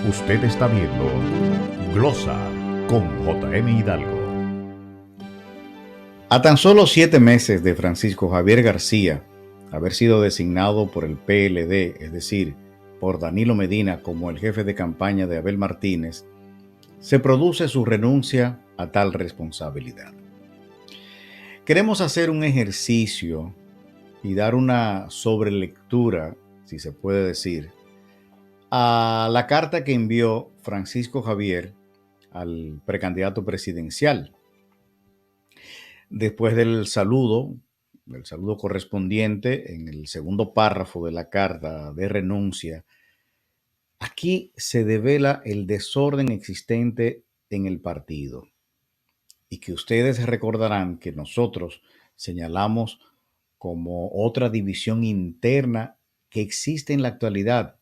Usted está viendo Glosa con JM Hidalgo. A tan solo 7 meses de Francisco Javier García haber sido designado por el PLD, es decir, por Danilo Medina como el jefe de campaña de Abel Martínez, se produce su renuncia a tal responsabilidad. Queremos hacer un ejercicio y dar una sobrelectura, si se puede decir, a la carta que envió Francisco Javier al precandidato presidencial. Después del saludo correspondiente en el segundo párrafo de la carta de renuncia, aquí se devela el desorden existente en el partido y que ustedes recordarán que nosotros señalamos como otra división interna que existe en la actualidad,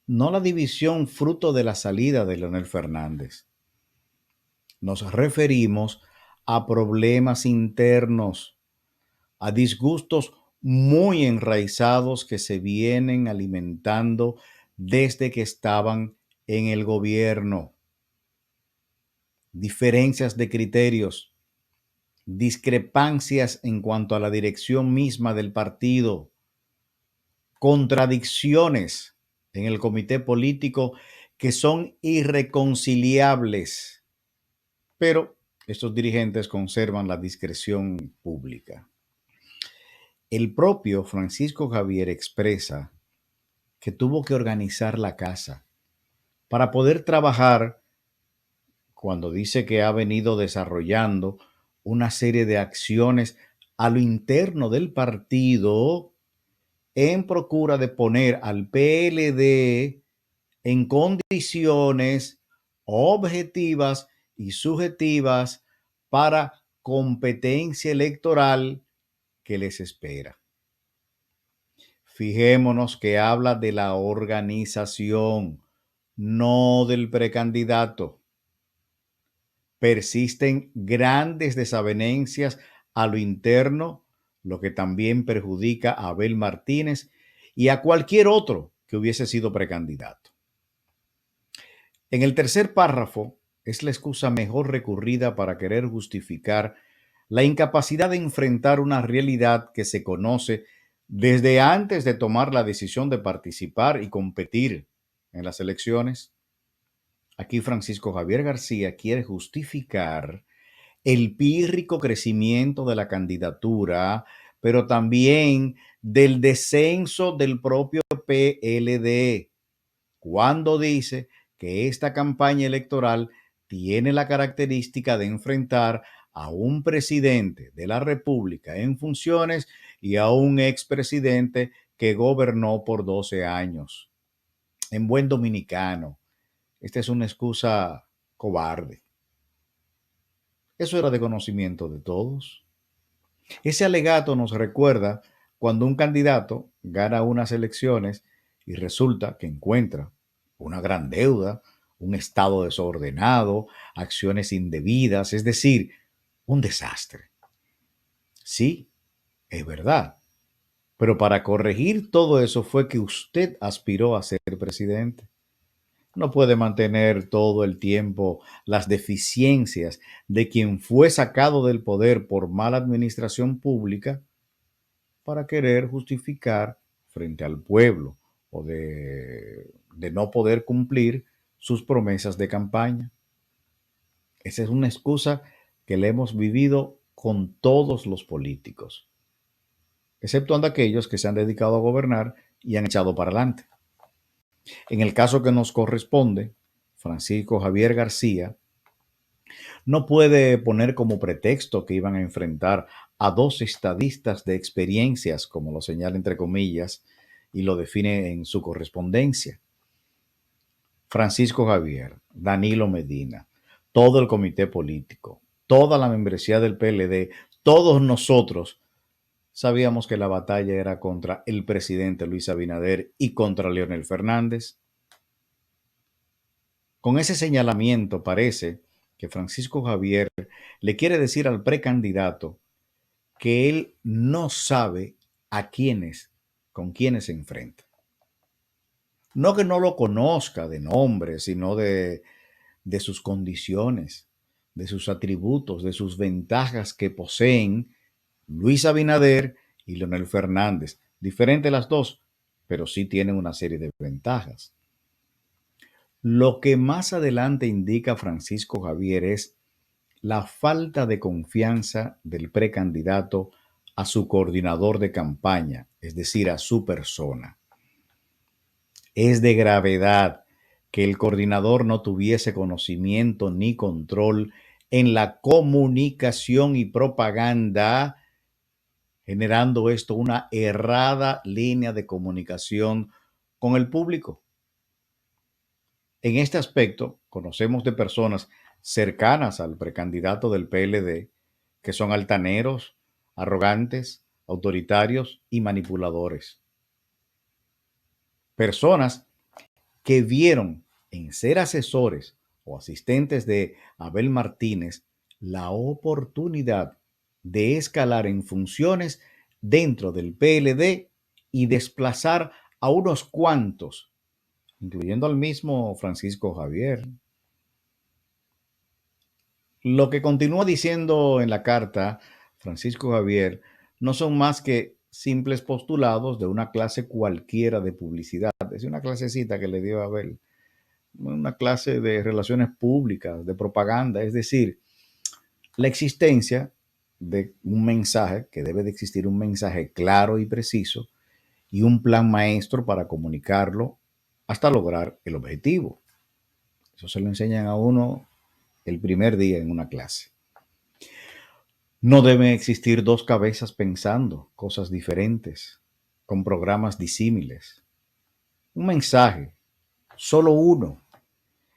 no la división fruto de la salida de Leonel Fernández. Nos referimos a problemas internos, a disgustos muy enraizados que se vienen alimentando desde que estaban en el gobierno. Diferencias de criterios, discrepancias en cuanto a la dirección misma del partido, contradicciones en el comité político que son irreconciliables, pero estos dirigentes conservan la discreción pública. El propio Francisco Javier expresa que tuvo que organizar la casa para poder trabajar cuando dice que ha venido desarrollando una serie de acciones a lo interno del partido en procura de poner al PLD en condiciones objetivas y subjetivas para competencia electoral que les espera. Fijémonos que habla de la organización, no del precandidato. Persisten grandes desavenencias a lo interno, lo que también perjudica a Abel Martínez y a cualquier otro que hubiese sido precandidato. En el tercer párrafo es la excusa mejor recurrida para querer justificar la incapacidad de enfrentar una realidad que se conoce desde antes de tomar la decisión de participar y competir en las elecciones. Aquí Francisco Javier García quiere justificar el pírrico crecimiento de la candidatura, pero también del descenso del propio PLD, cuando dice que esta campaña electoral tiene la característica de enfrentar a un presidente de la República en funciones y a un expresidente que gobernó por 12 años. En buen dominicano, esta es una excusa cobarde. Eso era de conocimiento de todos. Ese alegato nos recuerda cuando un candidato gana unas elecciones y resulta que encuentra una gran deuda, un estado desordenado, acciones indebidas, es decir, un desastre. Sí, es verdad. Pero para corregir todo eso fue que usted aspiró a ser presidente. No puede mantener todo el tiempo las deficiencias de quien fue sacado del poder por mala administración pública para querer justificar frente al pueblo o de no poder cumplir sus promesas de campaña. Esa es una excusa que le hemos vivido con todos los políticos, exceptuando aquellos que se han dedicado a gobernar y han echado para adelante. En el caso que nos corresponde, Francisco Javier García no puede poner como pretexto que iban a enfrentar a dos estadistas de experiencias, como lo señala entre comillas, y lo define en su correspondencia. Francisco Javier, Danilo Medina, todo el comité político, toda la membresía del PLD, todos nosotros sabíamos que la batalla era contra el presidente Luis Abinader y contra Leonel Fernández. Con ese señalamiento parece que Francisco Javier le quiere decir al precandidato que él no sabe con quiénes se enfrenta. No que no lo conozca de nombre, sino de sus condiciones, de sus atributos, de sus ventajas que poseen Luis Abinader y Leonel Fernández. Diferentes las dos, pero sí tienen una serie de ventajas. Lo que más adelante indica Francisco Javier es la falta de confianza del precandidato a su coordinador de campaña, es decir, a su persona. Es de gravedad que el coordinador no tuviese conocimiento ni control en la comunicación y propaganda, generando esto una errada línea de comunicación con el público. En este aspecto, conocemos de personas cercanas al precandidato del PLD que son altaneros, arrogantes, autoritarios y manipuladores. Personas que vieron en ser asesores o asistentes de Abel Martínez la oportunidad de escalar en funciones dentro del PLD y desplazar a unos cuantos, incluyendo al mismo Francisco Javier. Lo que continúa diciendo en la carta Francisco Javier no son más que simples postulados de una clase cualquiera de publicidad. Es una clasecita que le dio a Abel, una clase de relaciones públicas, de propaganda, es decir, la existencia de un mensaje, que debe de existir un mensaje claro y preciso y un plan maestro para comunicarlo hasta lograr el objetivo. Eso se lo enseñan a uno el primer día en una clase. No deben existir dos cabezas pensando cosas diferentes, con programas disímiles. Un mensaje, solo uno.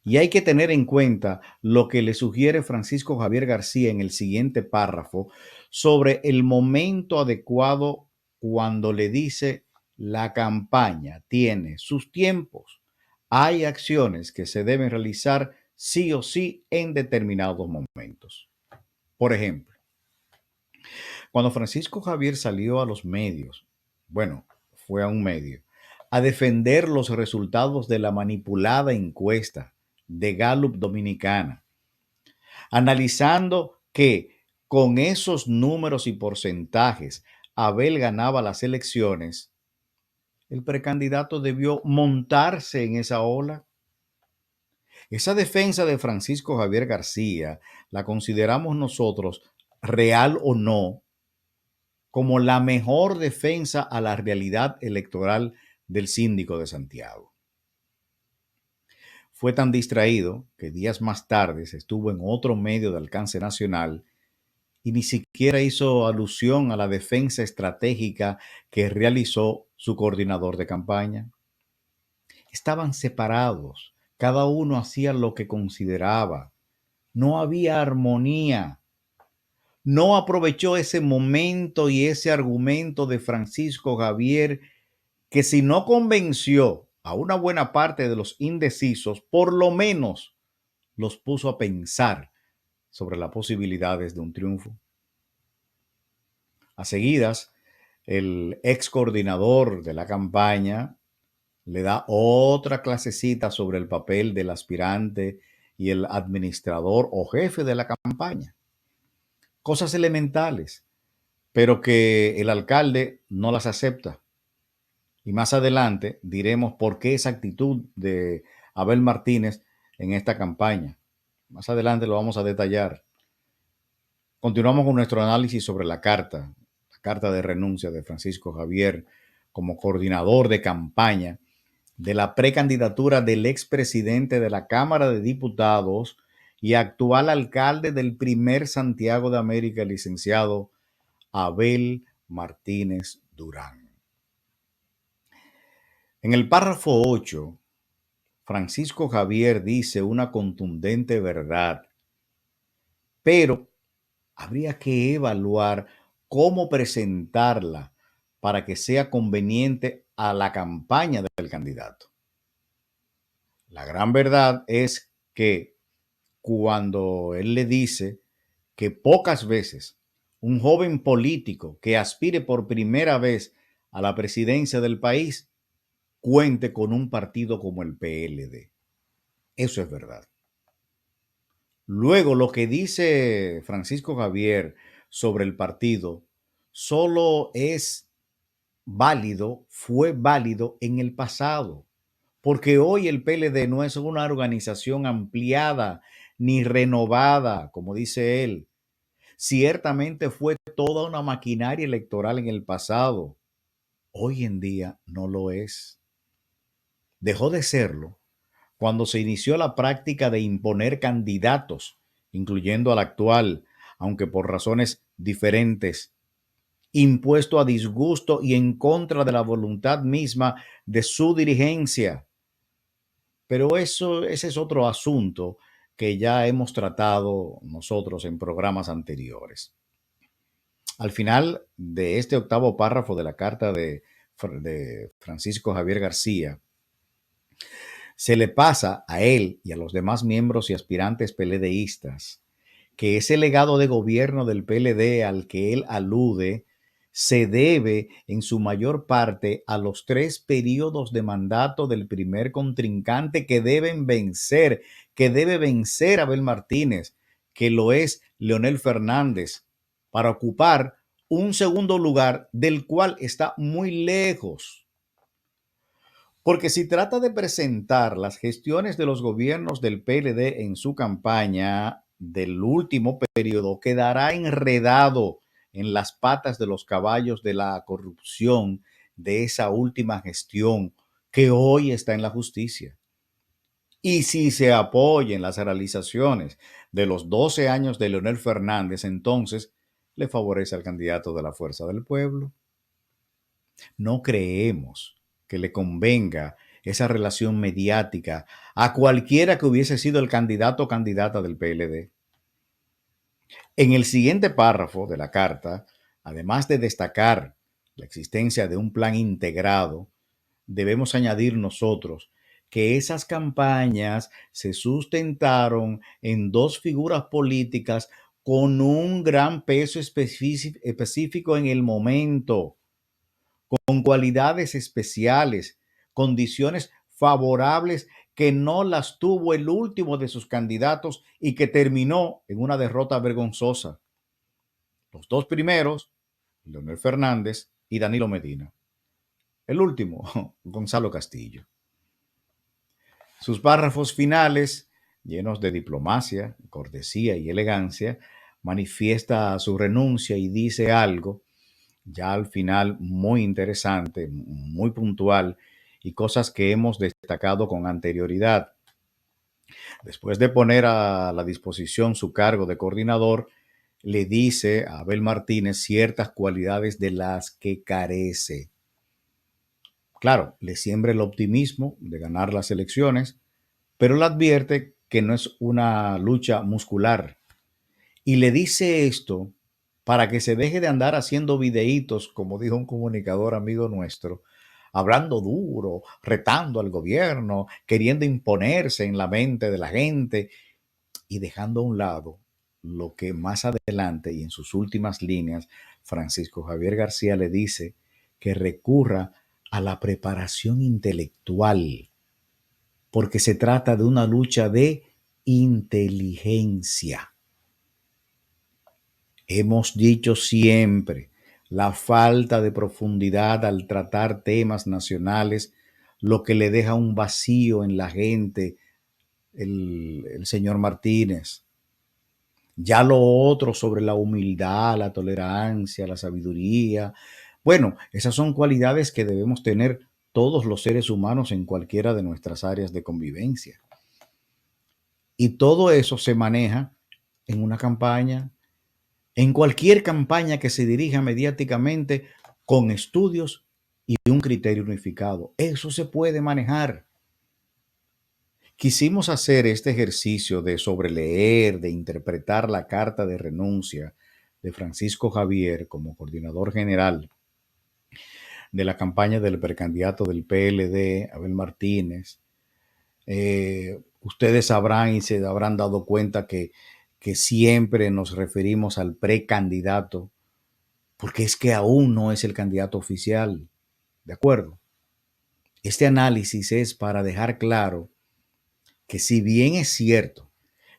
Y hay que tener en cuenta lo que le sugiere Francisco Javier García en el siguiente párrafo sobre el momento adecuado cuando le dice la campaña tiene sus tiempos. Hay acciones que se deben realizar sí o sí en determinados momentos. Por ejemplo, cuando Francisco Javier salió a los medios, bueno, fue a un medio, a defender los resultados de la manipulada encuesta de Gallup Dominicana, analizando que con esos números y porcentajes Abel ganaba las elecciones, el precandidato debió montarse en esa ola. Esa defensa de Francisco Javier García la consideramos nosotros, real o no, como la mejor defensa a la realidad electoral del síndico de Santiago. Fue tan distraído que días más tarde estuvo en otro medio de alcance nacional y ni siquiera hizo alusión a la defensa estratégica que realizó su coordinador de campaña. Estaban separados, cada uno hacía lo que consideraba. No había armonía. No aprovechó ese momento y ese argumento de Francisco Javier que si no convenció a una buena parte de los indecisos, por lo menos los puso a pensar sobre las posibilidades de un triunfo. A seguidas, el ex coordinador de la campaña le da otra clasecita sobre el papel del aspirante y el administrador o jefe de la campaña. Cosas elementales, pero que el alcalde no las acepta. Y más adelante diremos por qué esa actitud de Abel Martínez en esta campaña. Más adelante lo vamos a detallar. Continuamos con nuestro análisis sobre la carta de renuncia de Francisco Javier como coordinador de campaña de la precandidatura del expresidente de la Cámara de Diputados y actual alcalde del primer Santiago de América, el licenciado Abel Martínez Durán. En el párrafo 8, Francisco Javier dice una contundente verdad, pero habría que evaluar cómo presentarla para que sea conveniente a la campaña del candidato. La gran verdad es que cuando él le dice que pocas veces un joven político que aspire por primera vez a la presidencia del país cuente con un partido como el PLD. Eso es verdad. Luego, lo que dice Francisco Javier sobre el partido solo es válido, fue válido en el pasado, porque hoy el PLD no es una organización ampliada ni renovada, como dice él. Ciertamente fue toda una maquinaria electoral en el pasado. Hoy en día no lo es. Dejó de serlo cuando se inició la práctica de imponer candidatos, incluyendo al actual, aunque por razones diferentes, impuesto a disgusto y en contra de la voluntad misma de su dirigencia. Pero ese es otro asunto que ya hemos tratado nosotros en programas anteriores. Al final de este octavo párrafo de la carta de Francisco Javier García, se le pasa a él y a los demás miembros y aspirantes PLDistas que ese legado de gobierno del PLD al que él alude se debe en su mayor parte a los 3 periodos de mandato del primer contrincante que debe vencer Abel Martínez, que lo es Leonel Fernández, para ocupar un segundo lugar del cual está muy lejos. Porque si trata de presentar las gestiones de los gobiernos del PLD en su campaña del último periodo, quedará enredado en las patas de los caballos de la corrupción de esa última gestión que hoy está en la justicia. Y si se apoya en las realizaciones de los 12 años de Leonel Fernández, entonces le favorece al candidato de la Fuerza del Pueblo. No creemos que le convenga esa relación mediática a cualquiera que hubiese sido el candidato o candidata del PLD. En el siguiente párrafo de la carta, además de destacar la existencia de un plan integrado, debemos añadir nosotros que esas campañas se sustentaron en 2 figuras políticas con un gran peso específico en el momento, con cualidades especiales, condiciones favorables que no las tuvo el último de sus candidatos y que terminó en una derrota vergonzosa. Los 2 primeros, Leonel Fernández y Danilo Medina. El último, Gonzalo Castillo. Sus párrafos finales, llenos de diplomacia, cortesía y elegancia, manifiesta su renuncia y dice algo ya al final muy interesante, muy puntual y cosas que hemos destacado con anterioridad. Después de poner a la disposición su cargo de coordinador, le dice a Abel Martínez ciertas cualidades de las que carece. Claro, le siembra el optimismo de ganar las elecciones, pero le advierte que no es una lucha muscular. Y le dice esto para que se deje de andar haciendo videitos, como dijo un comunicador amigo nuestro, hablando duro, retando al gobierno, queriendo imponerse en la mente de la gente y dejando a un lado lo que más adelante y en sus últimas líneas Francisco Javier García le dice, que recurra a la preparación intelectual, porque se trata de una lucha de inteligencia. Hemos dicho siempre, la falta de profundidad al tratar temas nacionales, lo que le deja un vacío en la gente, el señor Martínez. Ya lo otro sobre la humildad, la tolerancia, la sabiduría, bueno, esas son cualidades que debemos tener todos los seres humanos en cualquiera de nuestras áreas de convivencia. Y todo eso se maneja en una campaña, en cualquier campaña que se dirija mediáticamente con estudios y un criterio unificado. Eso se puede manejar. Quisimos hacer este ejercicio de sobreleer, de interpretar la carta de renuncia de Francisco Javier como coordinador general de la campaña del precandidato del PLD, Abel Martínez. Ustedes sabrán y se habrán dado cuenta que siempre nos referimos al precandidato, porque es que aún no es el candidato oficial, ¿de acuerdo? Este análisis es para dejar claro que si bien es cierto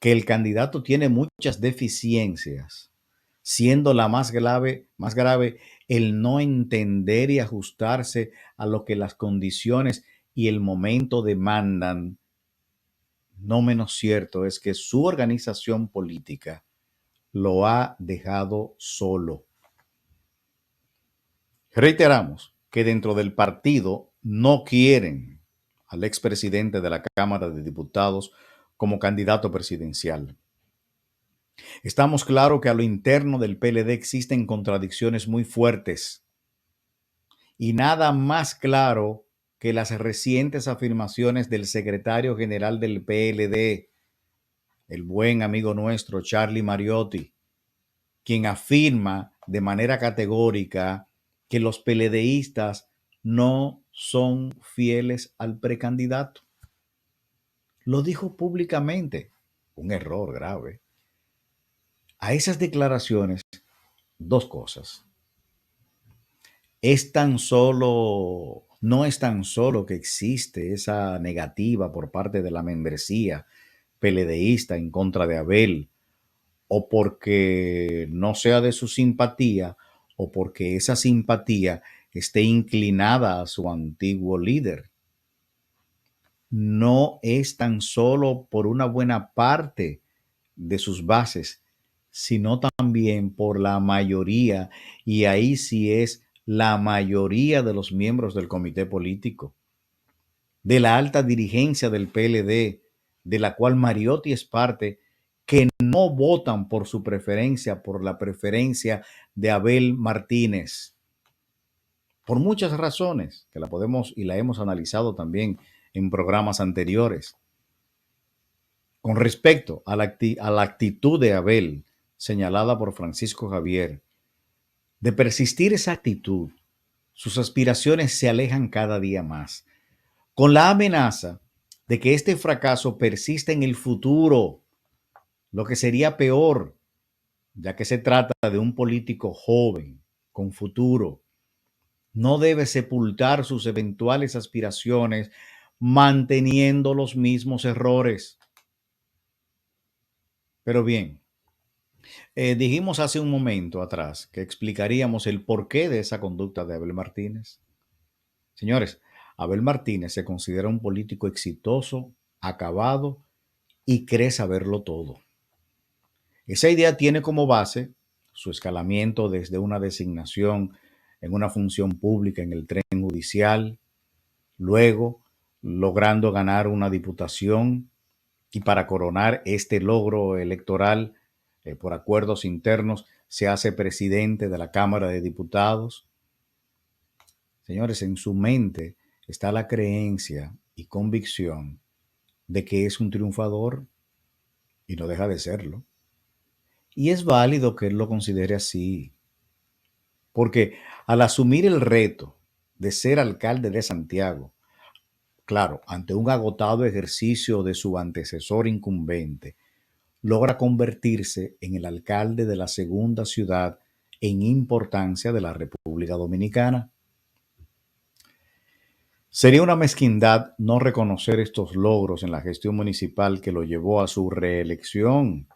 que el candidato tiene muchas deficiencias, siendo la más grave el no entender y ajustarse a lo que las condiciones y el momento demandan, no menos cierto es que su organización política lo ha dejado solo. Reiteramos que dentro del partido no quieren al expresidente de la Cámara de Diputados como candidato presidencial. Estamos claros que a lo interno del PLD existen contradicciones muy fuertes y nada más claro que las recientes afirmaciones del secretario general del PLD, el buen amigo nuestro Charlie Mariotti, quien afirma de manera categórica que los PLDistas no son fieles al precandidato. Lo dijo públicamente, un error grave. A esas declaraciones, dos cosas. No es tan solo que existe esa negativa por parte de la membresía PLDista en contra de Abel, o porque no sea de su simpatía, o porque esa simpatía esté inclinada a su antiguo líder. No es tan solo por una buena parte de sus bases, sino también por la mayoría, y ahí sí es la mayoría de los miembros del comité político, de la alta dirigencia del PLD, de la cual Mariotti es parte, que no votan por su preferencia, por la preferencia de Abel Martínez, por muchas razones que la podemos y la hemos analizado también en programas anteriores. Con respecto a la actitud de Abel, señalada por Francisco Javier, de persistir esa actitud, sus aspiraciones se alejan cada día más, con la amenaza de que este fracaso persista en el futuro, lo que sería peor, ya que se trata de un político joven, con futuro. No debe sepultar sus eventuales aspiraciones manteniendo los mismos errores. Pero bien, dijimos hace un momento atrás que explicaríamos el porqué de esa conducta de Abel Martínez. Señores, Abel Martínez se considera un político exitoso, acabado y cree saberlo todo. Esa idea tiene como base su escalamiento desde una designación en una función pública en el tren judicial, luego logrando ganar una diputación y para coronar este logro electoral por acuerdos internos se hace presidente de la Cámara de Diputados. Señores, en su mente está la creencia y convicción de que es un triunfador y no deja de serlo. Y es válido que él lo considere así, porque al asumir el reto de ser alcalde de Santiago, claro, ante un agotado ejercicio de su antecesor incumbente, logra convertirse en el alcalde de la segunda ciudad en importancia de la República Dominicana. Sería una mezquindad no reconocer estos logros en la gestión municipal que lo llevó a su reelección.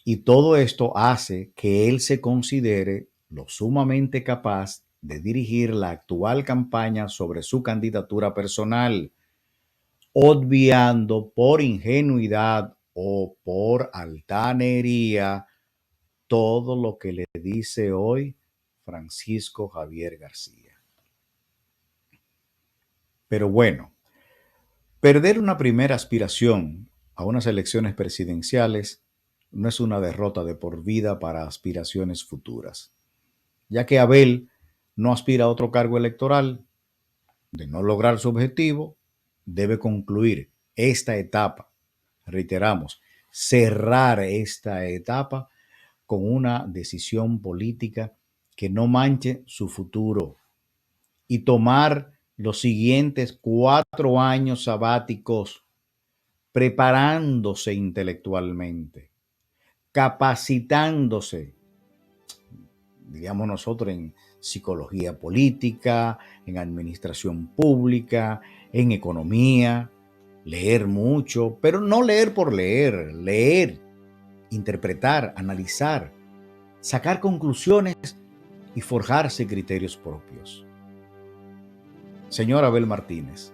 Y todo esto hace que él se considere lo sumamente capaz de dirigir la actual campaña sobre su candidatura personal, obviando por ingenuidad o por altanería todo lo que le dice hoy Francisco Javier García. Pero bueno, perder una primera aspiración a unas elecciones presidenciales no es una derrota de por vida para aspiraciones futuras, ya que Abel no aspira a otro cargo electoral. De no lograr su objetivo, debe concluir esta etapa. Reiteramos, cerrar esta etapa con una decisión política que no manche su futuro y tomar los siguientes 4 años sabáticos preparándose intelectualmente, capacitándose, diríamos nosotros en psicología política, en administración pública, en economía, leer mucho, pero no leer por leer, leer, interpretar, analizar, sacar conclusiones y forjarse criterios propios. Señor Abel Martínez,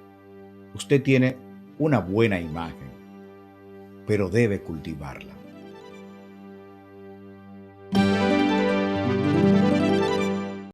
usted tiene una buena imagen, pero debe cultivarla.